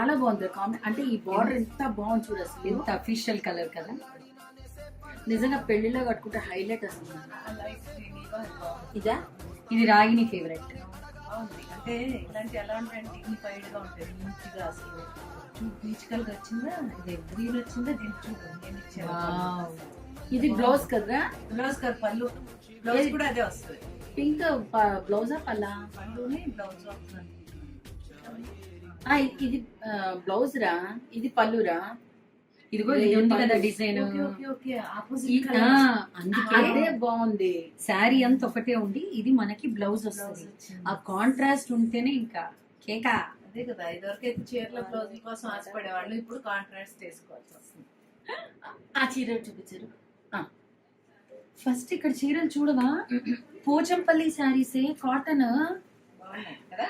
చాలా బాగుంది అంటే ఈ బార్డర్ ఎంత బాగుంది చూడు అసలు, ఎంత అఫీషియల్ కలర్ కదా. నిజంగా పెళ్లిలో కట్టుకుంటే హైలైట్ అసలు. ఇదా ఇది రాగిని ఫేవరెట్. అంటే ఇలాంటి ఎలా ఉంటాయంటే డిగ్నిఫైడ్ గా ఉంటాయి, నీట్గా అసలు మ్యూజికల్ గా వచ్చిందా, ఇది గ్రీన్ వచ్చిందా, దీనికి చూడు నేను ఇచ్చాను. ఇది బ్లౌజ్ కదరా? బ్లౌజ్ కలర్ పళ్ళు, బ్లౌజ్ కూడా అదే వస్తుంది. పింక్ బ్లౌజా పల్లా? పళ్ళుని బ్లౌజ్ వస్తుంది. ఇది బ్లౌజ్ రా, ఇది పళ్ళురా. ఇదిగో ఇది ఉంది కదా డిజైన్, అందుకే అదే బాగుంది. శారీ అంతా ఒకటే ఉండి ఇది మనకి బ్లౌజ్ వస్తుంది. ఆ కాంట్రాస్ట్ ఉంటేనే ఇంకా కేకా. అదే కదా, ఇదివరకైతే చీరల బ్లౌజ్ కోసం ఆశపడేవాళ్ళు, ఇప్పుడు కాంట్రాస్ట్ వేసుకోవాల్సి వస్తుంది. ఆ చీర చూపించారు. ఫస్ట్ ఇక్కడ చీరలు చూడవా, పోచంపల్లి శారీసే కాటన్. బాగున్నాయి కదా.